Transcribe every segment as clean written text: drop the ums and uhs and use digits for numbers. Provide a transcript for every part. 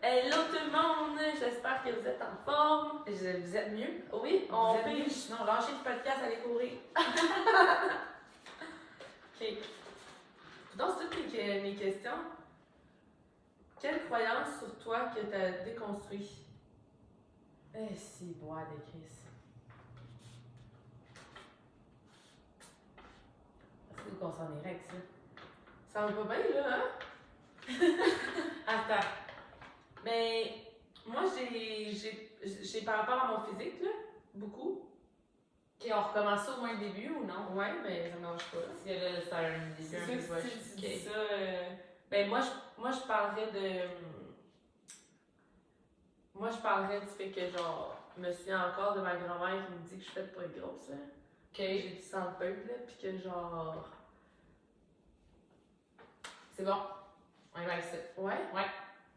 Hello tout le monde, j'espère que vous êtes en forme. Vous êtes mieux? Oui, on Vous êtes peut. mieux? Sinon, lâchez le podcast, allez courir. Ok. Donc, c'est toutes mes questions. Quelle croyance sur toi que tu as déconstruit? Si, boire de Chris. Est-ce qu'on s'en irait avec ça? Ça va pas bien, là, hein? Attends. Mais moi, j'ai par rapport à mon physique, là, beaucoup. Ok, on recommence ça au moins le début ou non? Ouais, mais ça me marche pas. Parce que là, c'est un début C'est un sûr peu que si poche. tu dis ça, ben moi je parlerais de... Moi je parlerais du fait que genre, je me souviens encore de ma grand-mère qui me dit que je suis faite pour être grosse, là. Que j'ai du sang de peuple, là, pis que genre... C'est bon. On y va avec ça. Ouais? Ouais.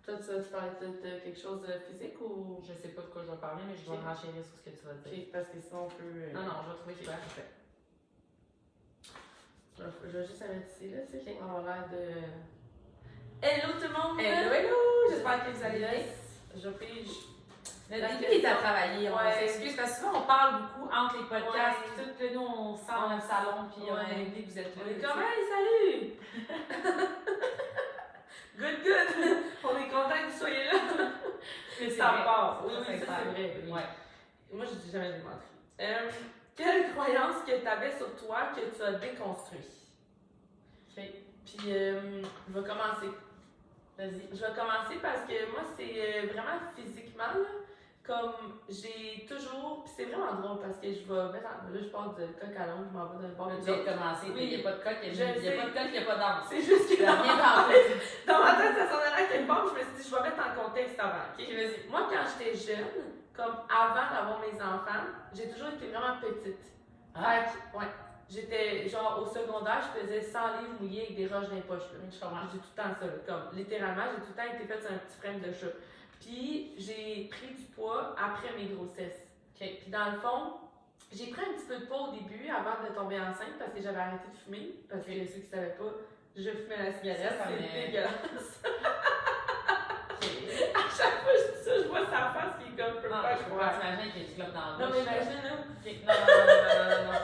Toi, tu parlais de quelque chose de physique ou... Je sais pas de quoi je vais parler, mais je dois Ok. renchérir sur ce que tu vas dire. Ok, parce que sinon on peut... Non, je vais trouver Ok. quoi. Je vais juste la mettre ici, là, tu sais, pour avoir l'air de... Hello tout le monde! Hello! J'espère que vous allez bien. Je pige. Le La début question. est à travailler, on Ouais. s'excuse parce que souvent on parle beaucoup entre les podcasts, Ouais. puis tout, puis là, nous on sort dans le salon, puis on Ouais. oublie que vous êtes là. On est comme, hey, salut! Good! On est content que vous soyez là! Mais ça passe. Oui, ça, ça c'est vrai. Oui. Ouais. Moi, je dis jamais démentir. Quelle croyance que tu avais sur toi que tu as déconstruit? Ok. Puis, je vais commencer. Vas-y. Je vais commencer parce que moi, c'est vraiment physiquement, là, comme j'ai toujours. Puis c'est vraiment drôle parce que je vais mettre. Là, je parle de coq à l'ongle, je m'en vais dans le bord de Tu viens de commencer, Oui. il n'y a pas de coq, il Je n'y a sais. pas de coq, il n'y a pas d'âme. C'est juste que Il n'y a rien dans la tête. dans ma tête, ça s'en allait à quelque part, je me suis dit, je vais mettre en contexte avant, ok? Ok, vas-y. Moi, quand j'étais jeune, comme avant d'avoir mes enfants, j'ai toujours été vraiment petite. Ah. Fait que, ouais, j'étais genre au secondaire, je faisais 100 livres mouillés avec des roches dans les poches. Là. Je comprends. J'ai tout le temps ça, là, comme littéralement, j'ai tout le temps été faite sur un petit frame de chat. Puis j'ai pris du poids après mes grossesses. Ok. Puis dans le fond, j'ai pris un petit peu de poids au début avant de tomber enceinte parce que j'avais arrêté de fumer. Parce que ceux qui ne savaient pas, je fumais la cigarette, Ça, ça c'est me- dégueulasse. Ok. À chaque fois que je dis ça, je vois sa face qui est comme, peut Non, pas je comprends, t'imagines qu'il y a du clope dans la Non, bouche. mais imagine, là. Ok. Non.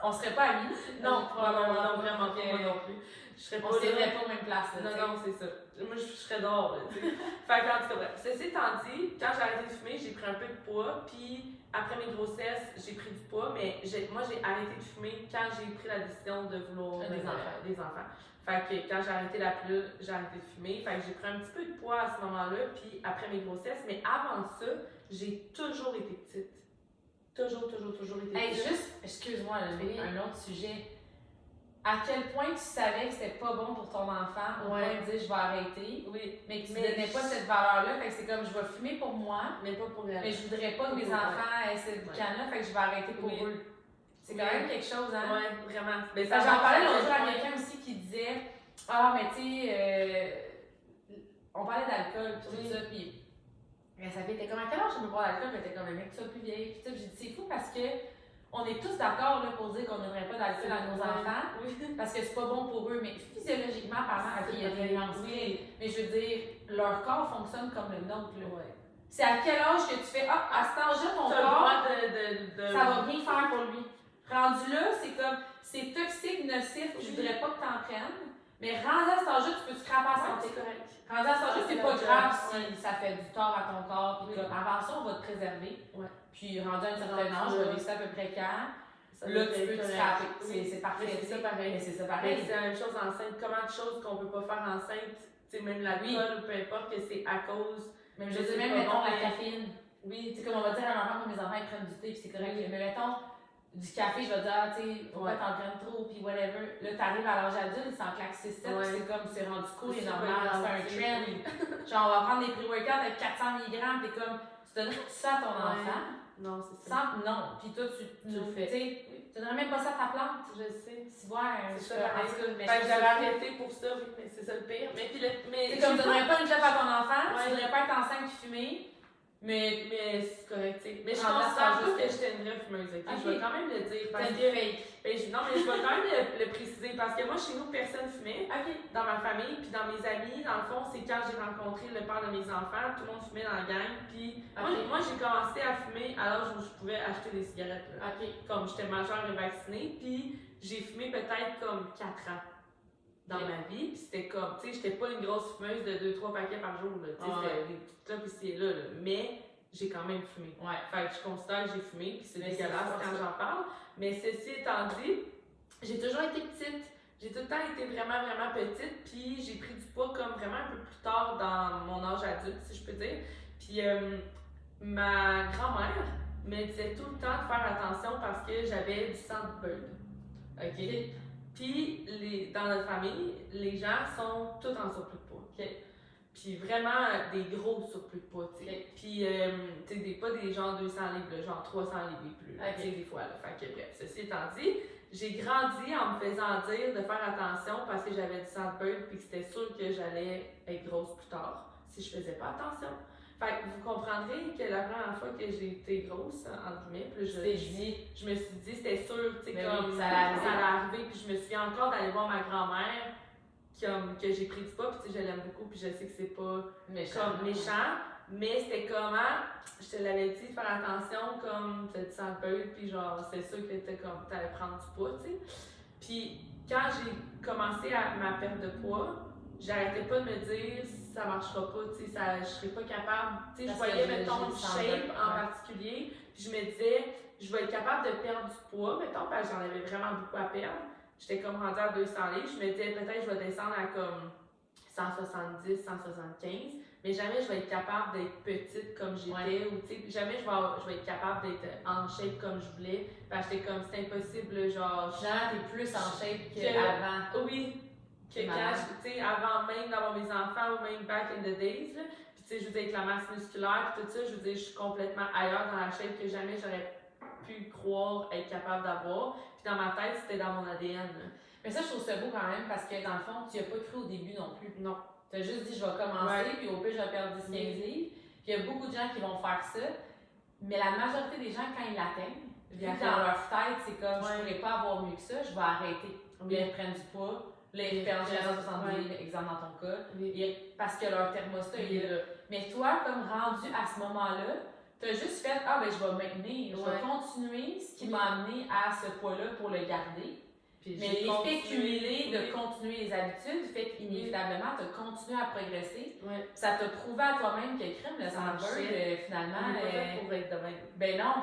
On serait pas amis? Non, probablement, non, Ok. vraiment pas, moi non plus. Je serais pas On là. s'aimerait pas aux mêmes places, là, tu sais. Non, c'est ça. Moi, je serais dehors, là, tu sais. Fait que, en tout cas, bref. Ceci étant dit, quand j'ai arrêté de fumer, j'ai pris un peu de poids, puis après mes grossesses, j'ai pris du poids, mais moi, j'ai arrêté de fumer quand j'ai pris la décision de vouloir des enfants. Fait que quand j'ai arrêté la pilule, j'ai arrêté de fumer. Fait que j'ai pris un petit peu de poids à ce moment-là, puis après mes grossesses, mais avant ça, j'ai toujours été petite. Toujours été Hey, petite. juste, excuse-moi, là, Oui. un autre sujet. À quel point tu savais que c'était pas bon pour ton enfant au Ouais. point de dire je vais arrêter, Oui, mais que tu Mais donnais pas je- cette valeur-là, fait que c'est comme je vais fumer pour moi, mais pas pour elle. mais je voudrais pas que mes Ouais. enfants aient cette boucan-là, fait que je vais arrêter pour Oui. eux. C'est quand Oui. même quelque chose, hein? Ouais, vraiment. Mais Parce que j'en parlais l'autre jour à ouais. quelqu'un aussi qui disait ah, mais tu sais, on parlait d'alcool, pis tout Oui. ça, pis sa fille était comme à quel âge je peux boire d'alcool? Elle était comme un mec, tu sois plus vieille, pis tout ça. J'ai dit c'est fou parce que on est tous d'accord là, pour dire qu'on ne donnerait pas d'alcool à nos enfants Oui. parce que c'est pas bon pour eux, mais physiologiquement parlant, ok, il y a des nuances, Oui. mais je veux dire, leur corps fonctionne comme le nôtre. Là. Ouais. C'est à quel âge que tu fais ah, à cet âge-là, ton T'as le corps, droit de... ça va bien faire pour lui. Rendu là, c'est comme, c'est toxique, nocif, je voudrais pas que t'en prennes, mais rendu à cet âge-là, tu peux te scraper à Ouais, santé. c'est correct. Rendu à cet âge-là, c'est C'est pas la grave job, si ouais. ça fait du tort à ton corps, puis Oui. comme, avant ça, on va te préserver. Ouais. Puis rendu à un certain Non, âge, tu je vas- vais décider à peu près quand. Ça Là, doit tu être peux te correct. scraper. Oui. C'est parfait. Mais c'est ça pareil. Mais c'est ça Mais pareil. c'est la même chose enceinte. Comment de choses qu'on peut pas faire enceinte, tu sais, même l'alcool ou peu importe, que c'est à cause. Même, je Mais veux c'est dire, même, pas mettons, bon, la mais- caféine. Oui. Tu sais, comme on va dire à un enfant que mes enfants ils prennent du thé, puis c'est correct. Oui. Mais mettons, du café, je vais dire, ah, tu sais, faut Ouais. pas t'en prendre trop, puis whatever. Là, t'arrives à l'âge adulte, ils s'en claquent 6-7, Ouais. c'est comme, c'est rendu cool et C'est normal, pas grave, c'est un trend. oui. Genre, on va prendre des pré-workouts avec 400 mg, t'es comme, tu donnerais ça à ton Ouais. enfant? Non, c'est ça. Non. Puis toi, tu le fais. Tu sais, tu donnerais même pas ça à ta plante. Je sais. Tu vois, C'est ça, pareil. en tout cas, mais Fait je que trouve j'avais ça fou. arrêté pour ça, oui, mais c'est ça le pire. Mais puis le. Mais C'est comme tu donnerais pas une clope à ton enfant, Ouais. tu voudrais pas être enceinte et fumer, Mais c'est correct, tu sais. Mais je Ah, considère là, pas que j'étais une vraie fumeuse, ok? Je vais quand même le dire parce c'est que. fake. Non, mais je vais quand même le préciser parce que moi, chez nous, personne fumait. Ok. Dans ma famille, puis dans mes amis, dans le fond, c'est quand j'ai rencontré le père de mes enfants, tout le monde fumait dans la gang. Puis moi, j'ai commencé à fumer à l'âge où je pouvais acheter des cigarettes. Là. Ok. Comme j'étais majeure et vaccinée, puis j'ai fumé peut-être comme 4 ans dans ma vie. Puis c'était comme, tu sais, j'étais pas une grosse fumeuse de 2-3 paquets par jour. Tu sais, c'était des petites clopes ici et là. Mais j'ai quand même fumé. Ouais. Fait que je considère que j'ai fumé, puis c'est Mais dégueulasse c'est quand j'en parle. Mais ceci étant dit, j'ai toujours été petite. J'ai tout le temps été vraiment, vraiment petite, puis j'ai pris du poids comme vraiment un peu plus tard dans mon âge adulte, si je peux dire. Puis ma grand-mère me disait tout le temps de faire attention parce que j'avais du sang de bœuf. OK? Puis dans notre famille, les gens sont tous en surplus de poids. OK? Puis vraiment des gros surplus de poids, tu sais. Okay. Puis, tu sais, pas des gens 200 livres, genre 300 livres et plus, tu sais, des fois, là. Fait que bref, ceci étant dit, j'ai grandi en me faisant dire de faire attention parce que j'avais du sang de bœuf puis que c'était sûr que j'allais être grosse plus tard si je faisais pas attention. Fait que vous comprendrez que la première fois que j'ai été grosse, entre guillemets, puis je me suis dit, c'était sûr, tu sais, comme oui, ça allait arriver, puis je me souviens encore d'aller voir ma grand-mère que j'ai pris du poids, puis tu sais, je l'aime beaucoup, puis je sais que c'est pas méchant, mais c'était comment, je te l'avais dit, faire attention, comme tu te sens peu, puis genre, c'est sûr que t'allais prendre du poids, tu sais. Puis quand j'ai commencé ma perte de poids, j'arrêtais pas de me dire, ça marchera pas, tu sais, je serais pas capable, tu sais, je voyais, mettons, une shape en particulier, puis je me disais, je vais être capable de perdre du poids, mettons, parce que j'en avais vraiment beaucoup à perdre. J'étais comme rendue à 200 livres, je me disais peut-être je vais descendre à comme 170, 175, mais jamais je vais être capable d'être petite comme j'étais, ou tu sais, jamais je vais être capable d'être en shape comme je voulais, parce que j'étais comme c'est impossible, genre. T'es plus en shape qu'avant. Oui, que quand, tu sais, avant même d'avoir mes enfants, ou même back in the days, là, puis tu sais, je veux dire, avec la masse musculaire, puis tout ça, je veux dire, je suis complètement ailleurs dans la shape que jamais j'aurais pu croire être capable d'avoir. Puis dans ma tête, c'était dans mon ADN. Mais ça, je trouve ça beau quand même parce que dans le fond, tu n'y as pas cru au début non plus. Non. Tu as juste dit, je vais commencer, puis au pire, je vais perdre 10-15 livres. Puis il y a beaucoup de gens qui vont faire ça. Mais la majorité des gens, quand ils l'atteignent, dans leur tête, c'est comme, je ne pourrais pas avoir mieux que ça, je vais arrêter. Là, ils prennent du poids. Là, ils perdent 70 livres, exemple dans ton cas. Parce que leur thermostat, il est là. Mais toi, comme rendu à ce moment-là, tu as juste fait, ben je vais maintenir, je vais continuer ce qui m'a amené à ce poids-là pour le garder. Puis mais l'effet cumulé de continuer les habitudes fait qu'inévitablement, tu as continué à progresser. Ça t'a prouvé à toi-même que crème, le sang de bœuf, finalement. Pas fait pour être de même. Ben non.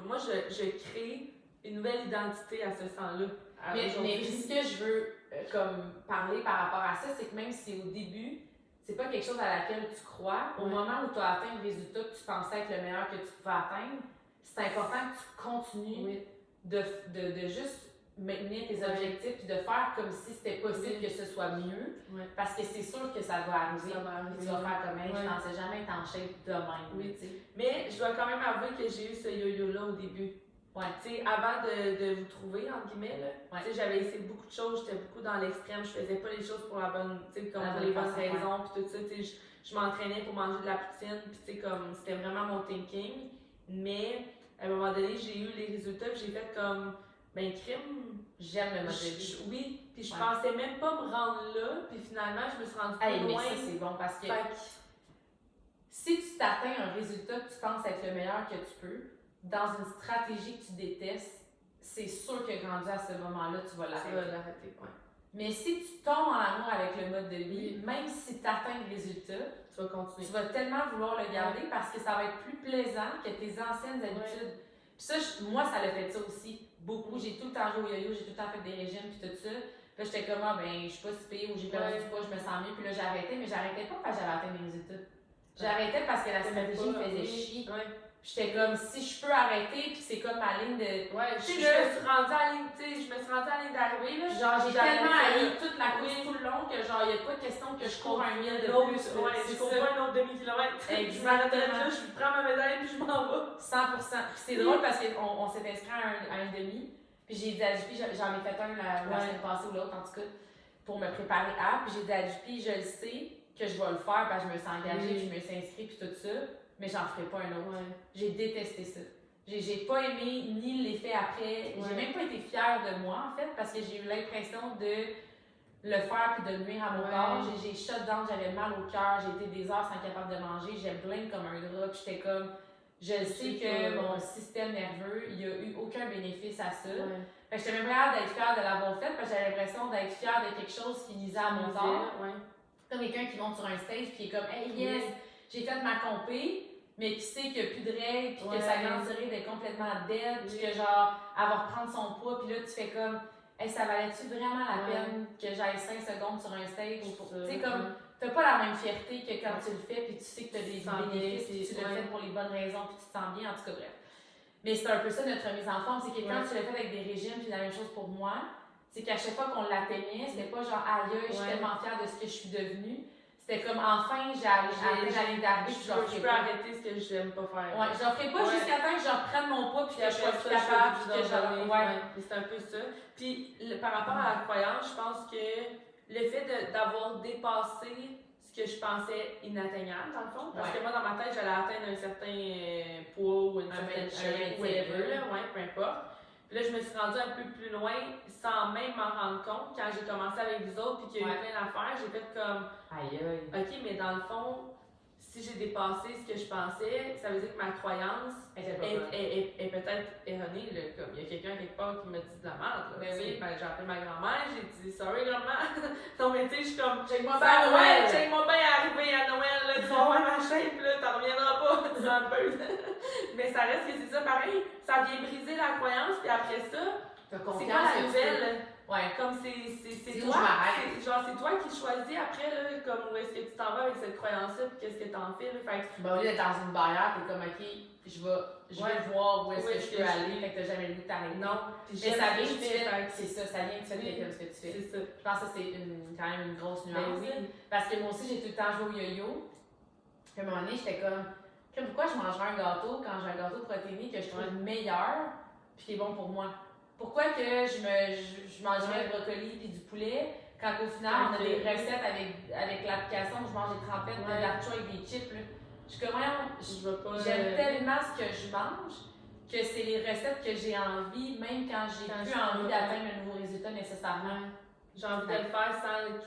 Moi, je crée une nouvelle identité à ce sang-là. Mais ce que je veux comme parler par rapport à ça, c'est que même si au début, c'est pas quelque chose à laquelle tu crois, au moment où tu as atteint le résultat que tu pensais être le meilleur que tu pouvais atteindre, c'est important que tu continues de juste maintenir tes objectifs et de faire comme si c'était possible que ce soit mieux, parce que c'est sûr que ça va arriver. Tu vas faire comme elle, je pensais jamais être en shape de même. Mais je dois quand même avouer que j'ai eu ce yo-yo-là au début. Avant de vous trouver, entre guillemets, j'avais essayé beaucoup de choses, j'étais beaucoup dans l'extrême, je faisais pas les choses pour les bonnes raisons, puis tout ça, je m'entraînais pour manger de la poutine, puis comme c'était vraiment mon thinking, mais à un moment donné, j'ai eu les résultats, puis j'ai fait comme, ben crime, j'aime le mode de vie. Oui, puis je pensais même pas me rendre là, puis finalement, je me suis rendue plus loin. Mais ça, c'est bon, parce que si tu t'atteins un résultat que tu penses être le meilleur que tu peux, dans une stratégie que tu détestes, c'est sûr que rendu à ce moment-là, tu vas l'arrêter. Mais si tu tombes en amour avec le mode de vie, même si tu atteins le résultat, tu vas continuer. Tu vas tellement vouloir le garder parce que ça va être plus plaisant que tes anciennes habitudes. Puis ça, moi, ça l'a fait ça aussi. Beaucoup. J'ai tout le temps joué au yo-yo, j'ai tout le temps fait des régimes, puis tout ça. Puis là, j'étais comme, ben, je suis pas si payée ou j'ai perdu du poids, je me sens mieux. Puis là, j'arrêtais, mais j'arrêtais pas parce que j'avais atteint mes résultats. J'arrêtais parce que la stratégie me faisait chier. J'étais comme, si je peux arrêter, puis c'est comme ma ligne de. Je me suis rendue à la ligne, je me suis rendue à la ligne d'arrivée, là. Genre, j'ai tellement haï toute la course tout le long que, genre, il n'y a pas de question que je cours un mille de plus. Je cours pas un autre demi-kilomètre. Je m'arrête là, je prends ma médaille, puis je m'en vais. 100%. Puis c'est drôle parce qu'on s'est inscrit à un demi, puis j'ai dit à JP, j'en ai fait un la semaine passée ou l'autre, en tout cas, pour me préparer à, puis j'ai dit à JP, je le sais que je vais le faire parce que je me suis engagée, puis je me suis inscrite, puis tout ça, mais j'en ferai pas un autre. J'ai détesté ça. J'ai pas aimé ni l'effet après. J'ai même pas été fière de moi, en fait, parce que j'ai eu l'impression de le faire puis de nuire à mon corps. J'ai shut down, j'avais mal au cœur, j'ai été des heures sans capable de manger, j'ai blinde comme un drap, puis j'étais comme, je sais que mon système nerveux, il n'y a eu aucun bénéfice à ça. Fait que j'étais même pas d'être fière de l'avoir fait, parce que j'avais l'impression d'être fière de quelque chose qui nuisait à mon corps. Comme quelqu'un qui monte sur un stage puis qui est comme, hey yes, j'ai fait ma compé, mais qui sait qu'il n'y a plus de règles, puis que sa glande thyroïde est complètement dead, puis que genre, elle va reprendre son poids, puis là tu fais comme, hey, ça valait-tu vraiment la peine que j'aille 5 secondes sur un stage? Tu sais, comme, t'as pas la même fierté que quand tu le fais, puis tu sais que t'as des bénéfices, puis tu le fais pour les bonnes raisons, puis tu te sens bien, en tout cas, bref. Mais c'est un peu ça notre remise en forme, c'est que quand tu le fais avec des régimes, puis la même chose pour moi, c'est qu'à chaque fois qu'on l'atteignait, c'était pas genre, aïe, je suis tellement fière de ce que je suis devenue. C'était comme, enfin, j'ai atteint la ligne d'arrivée, puis je peux arrêter ce que j'aime pas faire. Ouais, j'en ferai pas jusqu'à temps que je reprenne mon poids, puis que je sois plus capable, puis que je... c'est un peu ça. Puis, par rapport à la croyance, je pense que le fait d'avoir dépassé ce que je pensais inatteignable, dans le fond, parce que moi, dans ma tête, j'allais atteindre un certain poids ou une certaine shape, whatever, peu importe. Puis là, je me suis rendue un peu plus loin sans même m'en rendre compte quand j'ai commencé avec vous autres puis qu'il y a eu plein d'affaires. J'ai fait comme, OK, mais dans le fond, si j'ai dépassé ce que je pensais, ça veut dire que ma croyance est peut-être erronée. Là, comme il y a quelqu'un quelque part qui m'a dit de la merde. J'ai appelé ma grand-mère, j'ai dit sorry grand-mère. Non mais tu sais, je suis comme check-moi bien à Noël, check-moi bien arriver à Noël, là, tu vas voir ma shape, là, t'en reviendras pas, tu un peu. Mais ça reste que c'est ça pareil, ça vient briser la croyance, puis après ça, c'est quoi la nouvelle? Comme c'est toi, c'est toi qui choisis après, là, comme où est-ce que tu t'en vas avec cette croyance-là, puis qu'est-ce que t'en fais, là. Fait que... au lieu d'être dans une barrière, t'es comme, OK, je vais voir où est-ce que je peux aller, fait que t'as jamais le goût de t'arrêter. Non, mais ça vient que tu fais, c'est ça, ça vient que tu fais quelqu'un ce que tu fais. C'est ça. Je pense que ça, c'est quand même une grosse nuance. Parce que moi aussi, j'ai tout le temps joué au yo-yo. Puis à un moment donné, j'étais comme, pourquoi je mangerais un gâteau quand j'ai un gâteau protéiné que je trouve meilleur, puis qui est bon pour moi? Pourquoi que je mangerais le brocoli puis du poulet quand au final on a des recettes avec l'application où je mange des trempettes de l'artichaut avec des chips là. Je suis comme j'aime tellement ce que je mange que c'est les recettes que j'ai envie même quand j'ai plus envie d'atteindre un nouveau résultat nécessairement. J'ai envie de le faire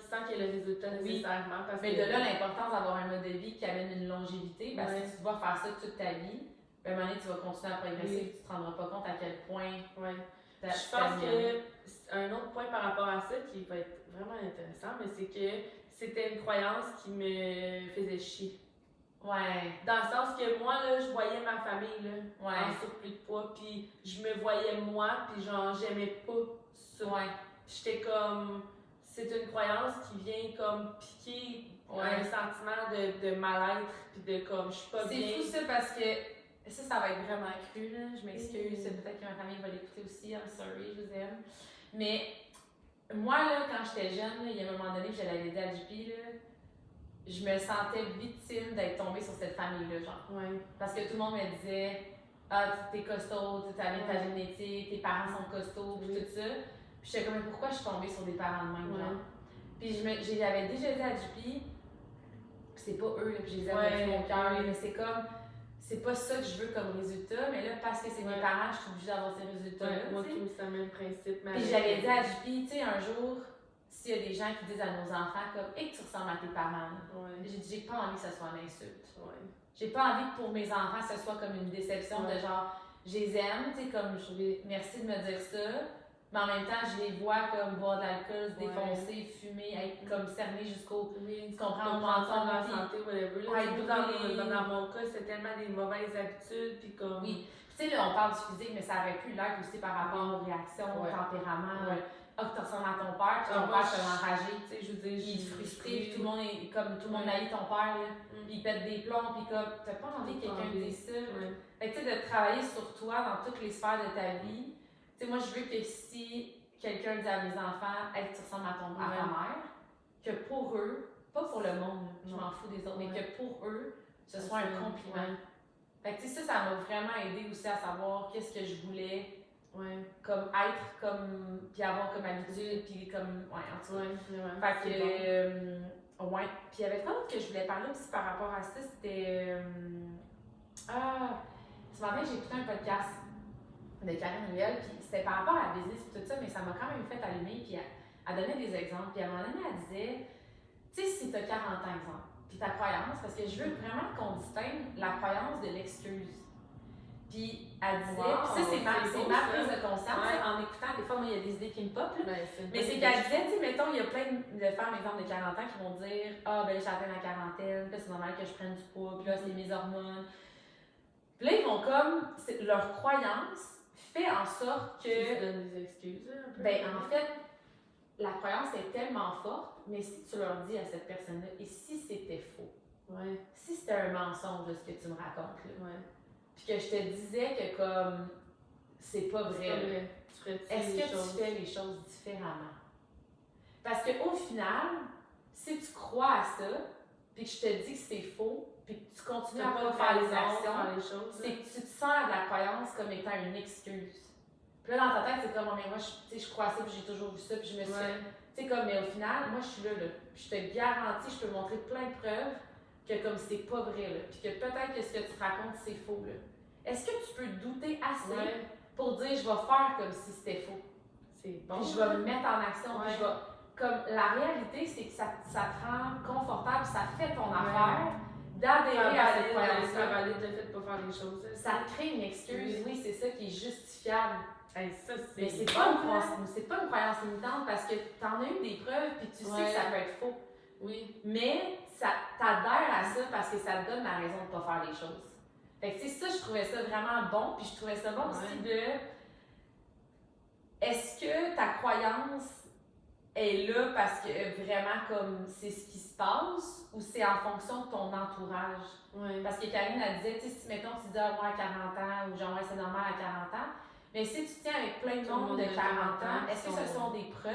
sans qu'il y ait le résultat nécessairement. Mais de là l'importance d'avoir un mode de vie qui amène une longévité parce que tu dois faire ça toute ta vie. À un moment donné, tu vas continuer à progresser et tu te rendras pas compte à quel point. Je pense que un autre point par rapport à ça qui va être vraiment intéressant, mais c'est que c'était une croyance qui me faisait chier. Dans le sens que moi, là, je voyais ma famille là, en surplus de poids, puis je me voyais moi, puis genre, j'aimais pas ça. J'étais comme, c'est une croyance qui vient comme piquer un sentiment de mal-être, puis de comme, je suis pas bien. C'est fou ça parce que ça va être vraiment cru, là. Je m'excuse, c'est peut-être que ma famille va l'écouter aussi, I'm sorry, je vous aime. Mais moi, là, quand j'étais jeune, là, il y a un moment donné que j'allais aider à JP, là, je me sentais victime d'être tombée sur cette famille-là, genre. Parce que tout le monde me disait, t'es costaud, t'as bien ta génétique, tes parents sont costauds, puis tout ça. Puis j'étais comme, pourquoi je suis tombée sur des parents de même, genre? Puis j'avais déjà aidé à JP, puis c'est pas eux, là, puis je les aime de tout mon cœur, mais c'est comme, c'est pas ça que je veux comme résultat, mais là, parce que c'est mes parents, je suis obligée d'avoir ces résultats-là. Moi, c'est le même principe. Puis j'avais dit à JP, tu sais, un jour, s'il y a des gens qui disent à nos enfants comme, hey, tu ressembles à tes parents. J'ai dit, j'ai pas envie que ce soit une insulte. J'ai pas envie que pour mes enfants, ce soit comme une déception de genre, je les aime, tu sais, comme, merci de me dire ça. Mais en même temps, je les vois comme boire de l'alcool, se défoncer, fumer, être comme cerné jusqu'au. Tu comprends? Menton, la santé, whatever. Dans mon cas, c'est tellement des mauvaises habitudes. Puis comme. Tu sais, là, on parle du physique, mais ça aurait pu l'être aussi par rapport aux réactions, au tempérament. Que tu ressembles à ton père, puis ton père se enragé. Tu sais, je veux dire, il est frustré, puis tout le monde est comme tout le monde haït ton père, là. Il pète des plombs, puis comme. T'as pas envie que quelqu'un dise ça. Fait que tu sais, de travailler sur toi dans toutes les sphères de ta vie. Tu sais, moi, je veux que si quelqu'un dit à mes enfants, hey, tu ressembles à ta mère, que pour eux, pas pour le monde, je m'en fous des autres, mais que pour eux, ce soit un compliment. Fait que tu sais, ça m'a vraiment aidé aussi à savoir qu'est-ce que je voulais comme être, puis avoir comme habitude, puis comme, en tout cas. Fait que Ouais. Puis il y avait quoi d'autre que je voulais parler aussi par rapport à ça, c'était... ce matin, j'ai écouté un podcast de Karine Riel, puis c'était par rapport à la business et tout ça, mais ça m'a quand même fait allumer, puis elle donnait des exemples. Puis à un moment donné, elle disait, tu sais, si tu as 40 ans, exemple, puis ta croyance, parce que je veux vraiment qu'on distingue la croyance de l'excuse. Puis elle disait, puis ça, c'est ma prise de conscience, en écoutant, des fois, moi, il y a des idées qui me popent, là. Mais c'est qu'elle disait, tu sais, mettons, il y a plein de femmes, exemple, de 40 ans qui vont dire, ah, ben, j'ai atteint la quarantaine, puis c'est normal que je prenne du poids, puis là, c'est mes hormones. Puis là, ils vont comme, leur croyance fait en sorte que. Tu donnes des excuses, un peu. Ben, en fait, la croyance est tellement forte, mais si tu leur dis à cette personne-là, et si c'était faux? Ouais. Si c'était un mensonge, là, ce que tu me racontes, là. Ouais. Puis que je te disais que, comme, c'est pas vrai. Est-ce que tu fais les choses différemment? Parce qu'au final, si tu crois à ça, puis que je te dis que c'est faux, puis que tu continues à pas faire les actions, c'est que tu te sens de la croyance comme étant une excuse. Puis là, dans ta tête, c'est comme, oh, mais moi, je crois à ça, puis j'ai toujours vu ça, puis je me suis... Tu sais, comme, mais au final, moi, je suis là, puis je te garantis, je peux te montrer plein de preuves que comme c'est pas vrai, là, puis que peut-être que ce que tu racontes, c'est faux, là. Est-ce que tu peux douter assez pour dire, je vais faire comme si c'était faux? C'est bon. Puis je vais me mettre en action, puis je vais... Comme, la réalité, c'est que ça te rend confortable, ça fait ton affaire d'adhérer à cette croyance. Ça valide le fait de pas faire les choses. Ça te crée une excuse, oui, c'est ça qui est justifiable. Hey, ça, mais c'est pas une croyance limitante parce que t'en as eu des preuves puis tu sais que ça peut être faux. Oui. Mais t'adhères à ça parce que ça te donne la raison de pas faire les choses. Fait que tu sais, ça, je trouvais ça vraiment bon, puis je trouvais ça bon aussi de... Est-ce que ta croyance est là parce que vraiment comme c'est ce qui se passe ou c'est en fonction de ton entourage? Parce que Karine, elle disait, tu sais, si mettons tu dis à moi à 40 ans ou genre c'est normal à 40 ans, mais si tu tiens avec plein de monde de 40 ans, est-ce que ce sont des preuves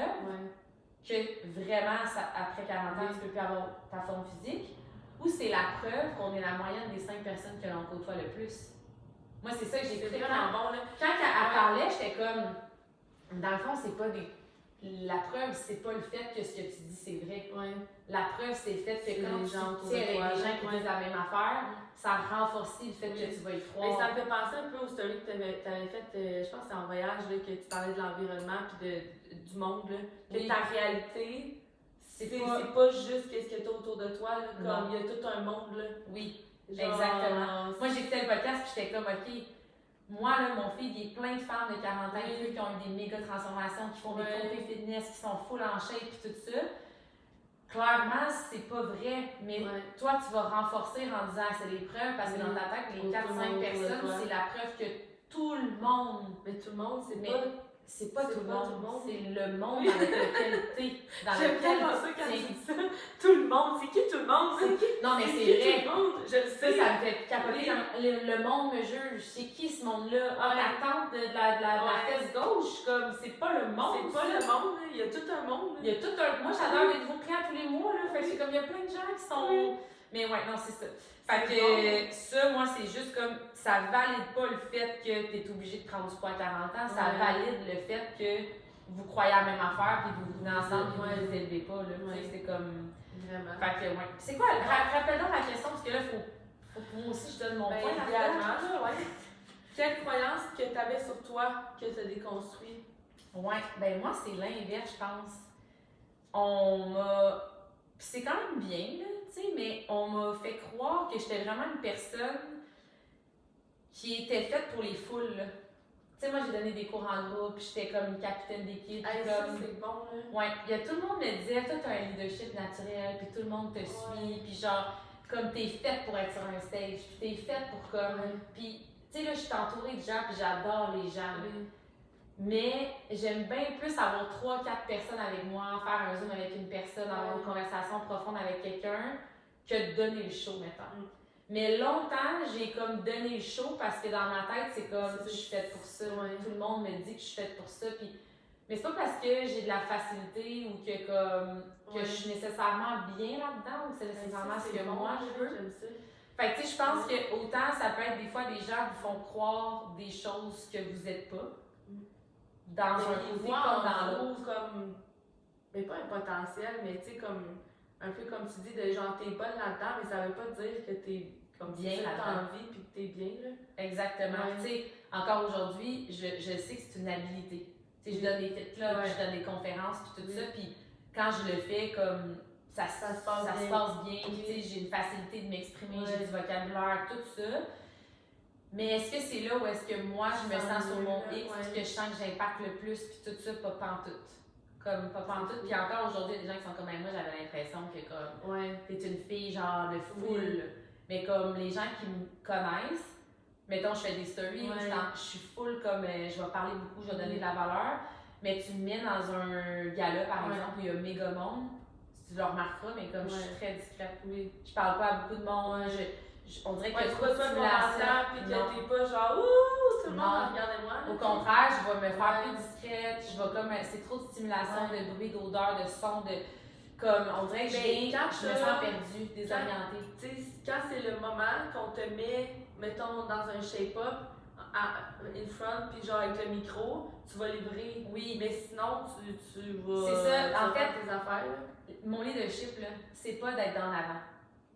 que vraiment après 40 ans tu peux plus avoir ta forme physique? Ou c'est la preuve qu'on est la moyenne des 5 personnes que l'on côtoie le plus? Moi, c'est ça que j'ai pris. Quand elle parlait, j'étais comme, dans le fond, c'est pas des... La preuve, c'est pas le fait que ce que tu dis, c'est vrai. La preuve, c'est le fait que quand tu es avec des gens qui disent la même affaire, ça renforce le fait que tu vas y croire. Mais ça me fait penser un peu aux stories que tu avais faites, je pense que c'est en voyage, là, que tu parlais de l'environnement et du monde. Là, que ta réalité, c'est pas juste ce que tu as autour de toi. Là, comme il y a tout un monde. Là. Oui, genre, exactement. Moi, j'écoutais le podcast et j'étais comme, OK, moi, là, mon fils, il est plein de femmes de 40 ans qui ont eu des méga transformations, qui font des comptes fitness, qui sont full en shape et tout ça. Clairement, c'est pas vrai, mais toi, tu vas renforcer en disant c'est des preuves parce que dans ta tête, les 4-5 personnes, c'est la preuve que tout le monde. Mais tout le monde, c'est pas tout le monde, c'est le monde avec lequel t'es. J'aime tellement ça quand tu dis ça. Tout le monde, c'est qui tout le monde? Non, mais c'est vrai. Tout le monde, je le sais. Ça me fait capoter. Le monde me juge. C'est qui ce monde-là? Ah, la tante de la fesse gauche, comme, c'est pas le monde. C'est pas le monde, il y a tout un monde. Il y a tout un. Moi, j'adore les nouveaux clients tous les mois, là. Fait que c'est comme, il y a plein de gens qui sont. Mais ouais, non, c'est ça. Fait que ça, moi, c'est juste comme, ça valide pas le fait que tu es obligé de prendre du poids à 40 ans, ça valide le fait que vous croyez à la même affaire, puis vous venez ensemble, puis vous ne vous élevez pas, là. C'est comme... Vraiment. Fait que, c'est quoi, rappelle-donc la question, parce que là, faut que moi aussi, je donne mon point. Idéalement, Quelle croyance que tu avais sur toi que tu as déconstruit? Ouais, ben moi, c'est l'inverse, je pense. On m'a... c'est quand même bien, là. Mais on m'a fait croire que j'étais vraiment une personne qui était faite pour les foules. Tu sais, moi, j'ai donné des cours en groupe, puis j'étais comme une capitaine d'équipe. Ça, c'est bon, là. Ouais, tout le monde me disait, toi, t'as un leadership naturel, puis tout le monde te suit, puis genre, comme t'es faite pour être sur un stage, puis t'es faite pour comme... Puis, tu sais, là, je suis entourée de gens, puis j'adore les gens. Mais j'aime bien plus avoir 3-4 personnes avec moi, faire un zoom avec une personne, avoir une conversation profonde avec quelqu'un, que de donner le show, mettons. Mais longtemps, j'ai comme donné le show parce que dans ma tête, c'est comme je suis faite pour ça. Tout le monde me dit que je suis faite pour ça. Puis... Mais c'est pas parce que j'ai de la facilité ou que comme que je suis nécessairement bien là-dedans ou que c'est nécessairement ce que moi je veux. Fait que tu sais, je pense que autant ça peut être des fois des gens vous font croire des choses que vous n'êtes pas. Dans un côté comme dans l'autre. Comme, mais pas un potentiel, mais tu sais, comme un peu comme tu dis, de genre t'es bonne là-dedans, mais ça veut pas dire que t'es comme bien tu là-dedans. envie puis que t'es bien, là. Exactement. Ouais. Tu sais, encore aujourd'hui, je sais que c'est une habilité. Tu sais, je donne des fit clubs, Ouais. je donne des conférences, puis tout ça, puis quand je le fais, comme ça se passe bien, tu sais, j'ai une facilité de m'exprimer, j'ai du vocabulaire, tout ça. Mais est-ce que c'est là où est-ce que moi, je me sens sur mon X, puis que je sens que j'impacte le plus, puis tout ça, pas pantoute. Comme pas pantoute. Puis encore aujourd'hui, il y a des gens qui sont comme moi, j'avais l'impression que comme t'es une fille genre de foule. Mais comme les gens qui me connaissent, mettons, je fais des stories où je suis full comme je vais parler beaucoup, je vais donner de la valeur, mais tu me mets dans un gala par exemple où il y a méga monde, tu le remarqueras, mais comme je suis très discrète. Je parle pas à beaucoup de monde, on dirait que tu vas pas puis que t'es pas genre ouh, tout le monde regardez-moi. Au contraire, je vais me faire plus discrète, je vais comme c'est trop de stimulation, de bruit, d'odeur, de son, de comme on dirait que je me sens perdue, désorientée. Tu sais, quand c'est le moment qu'on te met, mettons, dans un shape-up in front, puis genre avec le micro, tu vas livrer. Oui. Mais sinon, tu vas. C'est ça, en fait, tes affaires. Mon leadership, là, c'est pas d'être en avant.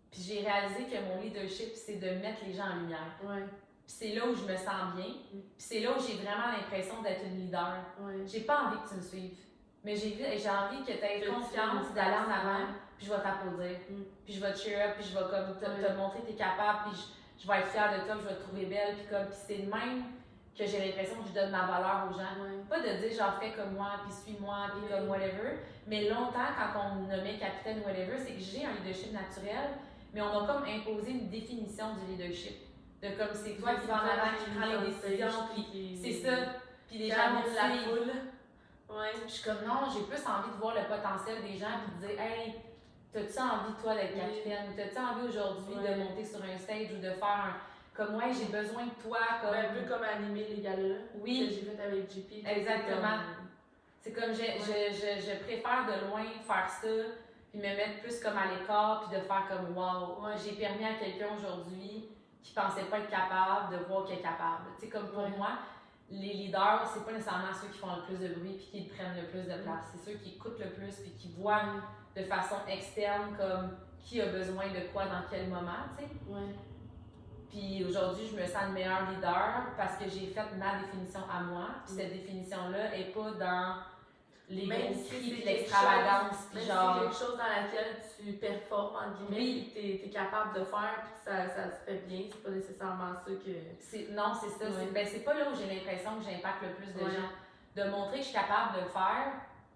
Puis j'ai réalisé que mon leadership, c'est de mettre les gens en lumière. Puis c'est là où je me sens bien. Puis c'est là où j'ai vraiment l'impression d'être une leader. J'ai pas envie que tu me suives. Mais j'ai envie que tu aies confiance d'aller en avant, puis je vais t'applaudir. Puis je vais te cheer up, puis je vais comme te montrer que tu es capable, puis je vais être fière de toi, puis je vais te trouver belle. Puis c'est de même que j'ai l'impression que je donne ma valeur aux gens. Pas de dire genre fais comme moi, puis suis-moi, puis comme whatever. Mais longtemps, quand on me nommait capitaine whatever, c'est que j'ai un leadership naturel. Mais on m'a comme imposé une définition du leadership. De comme c'est toi qui vas en avant, qui prend les décisions, puis c'est ça. Puis les gens vont la foule. Je suis comme non, j'ai plus envie de voir le potentiel des gens puis de dire hey, t'as-tu envie toi d'être capitaine? Ou t'as-tu envie aujourd'hui de monter sur un stage ou de faire un. Comme j'ai besoin de toi. Comme... un peu comme animer les galas que j'ai fait avec JP. Exactement. C'est comme je préfère de loin faire ça. Puis me mettre plus comme à l'écart, puis de faire comme wow, j'ai permis à quelqu'un aujourd'hui qui pensait pas être capable de voir qu'il est capable. Tu sais, comme pour moi, les leaders, c'est pas nécessairement ceux qui font le plus de bruit puis qui prennent le plus de place. C'est ceux qui écoutent le plus puis qui voient de façon externe comme qui a besoin de quoi dans quel moment, tu sais. Puis aujourd'hui, je me sens le meilleur leader parce que j'ai fait ma définition à moi. Puis cette définition-là est pas dans les gros cris et l'extravagance. Même si c'est quelque chose dans laquelle tu performes, entre guillemets, puis t'es capable de faire, puis que ça se fait bien, c'est pas nécessairement ça que... Non, c'est ça. C'est pas là où j'ai l'impression que j'impacte le plus de gens. De montrer que je suis capable de le faire,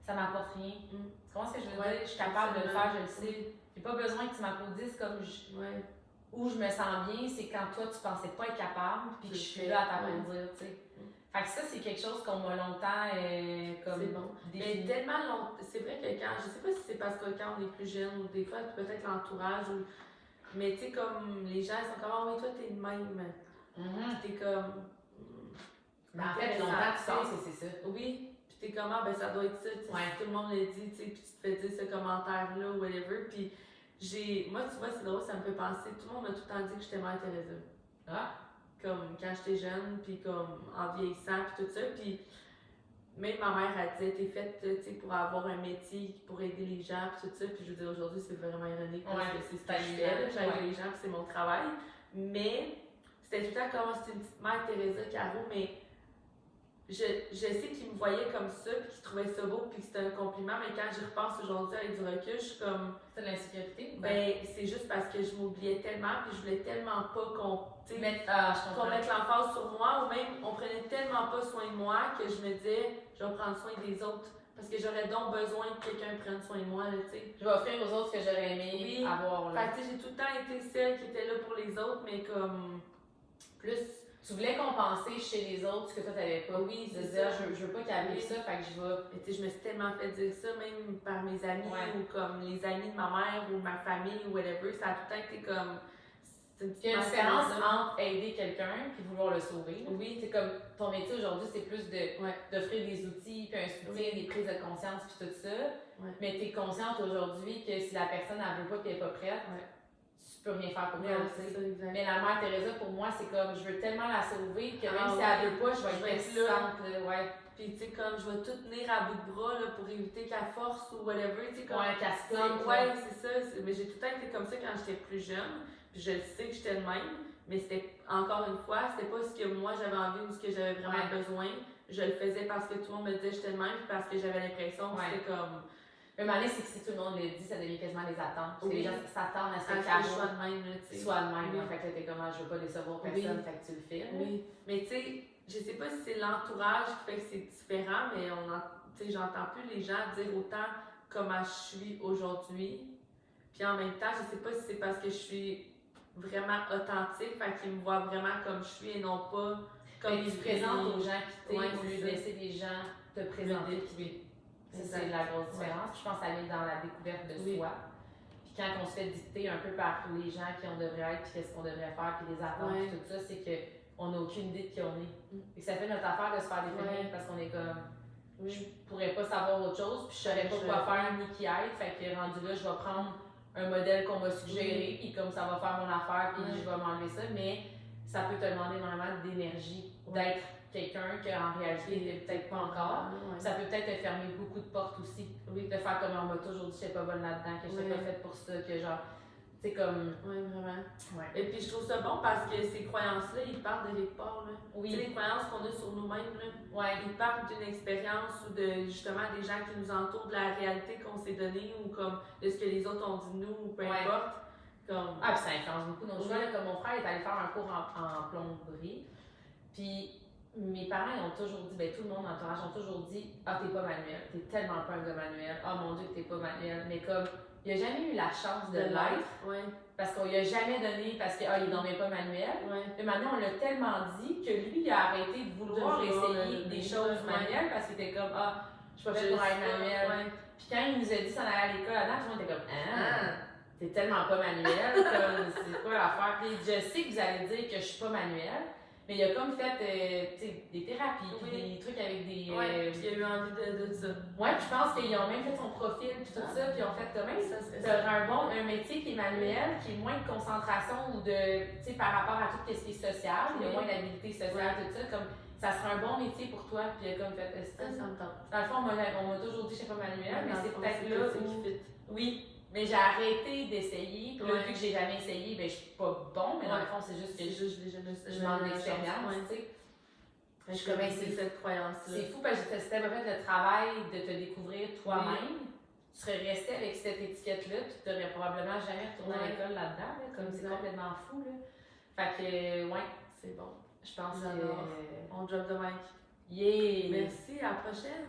ça m'apporte rien. Tu comprends ce que je veux dire? Je suis capable de le faire, je le sais. J'ai pas besoin que tu m'applaudisses comme où je me sens bien, c'est quand toi tu pensais pas être capable, puis que je suis là à t'applaudir, tu sais. Fait que ça, c'est quelque chose qu'on m'a longtemps comme défini. Mais tellement longtemps, c'est vrai que quand, je sais pas si c'est parce que quand on est plus jeune, ou des fois peut-être l'entourage, mais tu sais comme les gens ils sont comme oh oui toi t'es de même, t'es comme... en fait longtemps tu penses que c'est ça. Oui, puis t'es comme ben ça doit être ça, si tout le monde le dit, tu sais, puis tu te fais dire ce commentaire-là ou whatever, puis moi tu vois c'est drôle, ça me fait penser, tout le monde m'a tout le temps dit que j'étais Mère Teresa. Comme quand j'étais jeune, puis comme en vieillissant, puis tout ça. Puis même ma mère, elle disait, t'es faite pour avoir un métier, pour aider les gens, puis tout ça. Puis je veux dire, aujourd'hui, c'est vraiment ironique parce que c'est ce que je fais, j'aide les gens, puis c'est mon travail. Mais c'était tout le temps comme c'était une petite Mère Teresa, Caro, mais je sais qu'ils me voyaient comme ça, puis qu'ils trouvaient ça beau, puis que c'était un compliment, mais quand j'y repense aujourd'hui avec du recul, je suis comme. C'est de l'insécurité? Ben, c'est juste parce que je m'oubliais tellement, puis je voulais tellement pas qu'on mette l'emphase sur moi, ou même on prenait tellement pas soin de moi que je me disais, je vais prendre soin des autres, parce que j'aurais donc besoin que quelqu'un prenne soin de moi, là, tu sais. Je vais offrir aux autres ce que j'aurais aimé avoir, là. Fait que j'ai tout le temps été celle qui était là pour les autres, mais comme plus. Tu voulais compenser chez les autres ce que toi t'avais pas. Oui, c'est ça. Je veux pas qu'il arrive ça, fait que je vais. Mais je me suis tellement fait dire ça, même par mes amis ou comme les amis de ma mère ou ma famille ou whatever. Ça a tout le temps été comme. Il y a une différence entre aider quelqu'un et vouloir le sauver. Oui. C'est comme ton métier aujourd'hui, c'est plus d'offrir des outils, puis un soutien, des prises de conscience, puis tout ça. Mais tu es consciente aujourd'hui que si la personne ne veut pas, qu'elle n'est pas prête, tu peux rien faire pour Ouais, elle, c'est tu ça, sais. exact. Mais la mère Teresa, pour moi, c'est comme, je veux tellement la sauver que même Ah si ouais. elle veut pas, je vais Je être vais être là. persistante, là, ouais. Puis, tu sais, comme je vais tout tenir à bout de bras là, pour éviter qu'elle force ou whatever. Tu sais, comme. Ouais, qu'elle se plante, Ouais, c'est ça. Mais j'ai tout le temps été comme ça quand j'étais plus jeune. Puis, je le sais que j'étais de même. Mais c'était, encore une fois, c'était pas ce que moi j'avais envie ou ce que j'avais vraiment besoin. Je le faisais parce que tout le monde me disait que j'étais de même. Puis, parce que j'avais l'impression que c'était comme. Mais maintenant, c'est que si tout le monde le dit, ça devient quasiment des attentes. Parce que les gens s'attendent à ce que Caro soit de même, tu sais. Soit de même. Fait que là, t'es comme, je veux pas décevoir personne, fait que tu le fais. Oui. Mais tu sais, je sais pas si c'est l'entourage qui fait que c'est différent, mais j'entends plus les gens dire autant comment je suis aujourd'hui. Puis en même temps, je sais pas si c'est parce que je suis vraiment authentique, fait qu'ils me voient vraiment comme je suis et non pas comme ils se présentent aux gens qui t'aiment au lieu de ça. laisser les gens te présenter. Ça, c'est la grosse différence. Puis je pense que ça vient dans la découverte de soi. Puis quand on se fait dicter un peu par les gens qui on devrait être, puis qu'est-ce qu'on devrait faire, puis les attentes, puis tout ça, c'est qu'on n'a aucune idée de qui on est. Et ça fait notre affaire de se faire définir parce qu'on est comme, je pourrais pas savoir autre chose, puis je saurais pas quoi faire ni qui être. Fait que rendu là, je vais prendre un modèle qu'on m'a suggéré, puis comme ça va faire mon affaire, puis je vais m'enlever ça. Mais ça peut te demander vraiment d'énergie, d'être quelqu'un qu'en réalité n'est peut-être pas encore. Ça peut peut-être te fermer beaucoup de portes aussi. De faire comme on m'a toujours dit que j'étais pas bonne là-dedans, que j'étais pas faite pour ça, que genre, tu sais, comme. Oui, vraiment. Et puis je trouve ça bon parce que ces croyances-là, ils partent de quelque part. Tu sais, les croyances qu'on a sur nous-mêmes, ils partent d'une expérience ou de justement des gens qui nous entourent, de la réalité qu'on s'est donnée ou comme de ce que les autres ont dit de nous ou peu importe. Comme... Ah, puis ça influence beaucoup nos choix. Comme mon frère est allé faire un cours en plomberie. Puis mes parents ils ont toujours dit, ben tout le monde dans l'entourage ont toujours dit, ah t'es pas manuel, t'es tellement pas un gars manuel, ah mon dieu que t'es pas manuel. Mais comme, il a jamais eu la chance de l'être. Parce qu'on lui a jamais donné, parce qu'il est donc pas manuel. Mais maintenant on l'a tellement dit que lui il a arrêté de vouloir essayer des choses manuelles parce qu'il était comme, ah je suis pas faite pour être manuel. Puis quand il nous a dit s'en aller à l'école là-dedans, tout le monde était comme, ah. T'es tellement pas manuel, comme c'est quoi l'affaire. Puis je sais que vous allez dire que je suis pas manuel, mais il a comme fait des thérapies, puis des trucs avec des. Puis il a eu envie de ça. Ouais, puis je pense qu'ils ont même fait son profil, puis tout ça, puis ils ont fait comme t'as un métier qui est manuel, qui est moins de concentration ou de. Tu sais, par rapport à tout ce qui est social, il y a moins d'habilité sociale, tout ça, comme ça serait un bon métier pour toi, puis il a comme fait ça. Ça me tente. Dans le fond, on m'a toujours dit que je suis pas manuel, mais c'est peut-être là où. Oui. Mais j'ai arrêté d'essayer. Puis là, vu que j'ai jamais essayé, ben je suis pas bon, mais dans le fond, c'est juste que je manque d'expérience, tu sais. Je suis comme cette croyance-là. C'est fou parce que si t'avais fait le travail de te découvrir toi-même, tu serais resté avec cette étiquette-là, puis tu n'aurais probablement jamais retourné à l'école là-dedans, comme c'est complètement fou, là. Fait que, c'est bon. Je pense que... On drop the mic. Yeah! Merci, à la prochaine!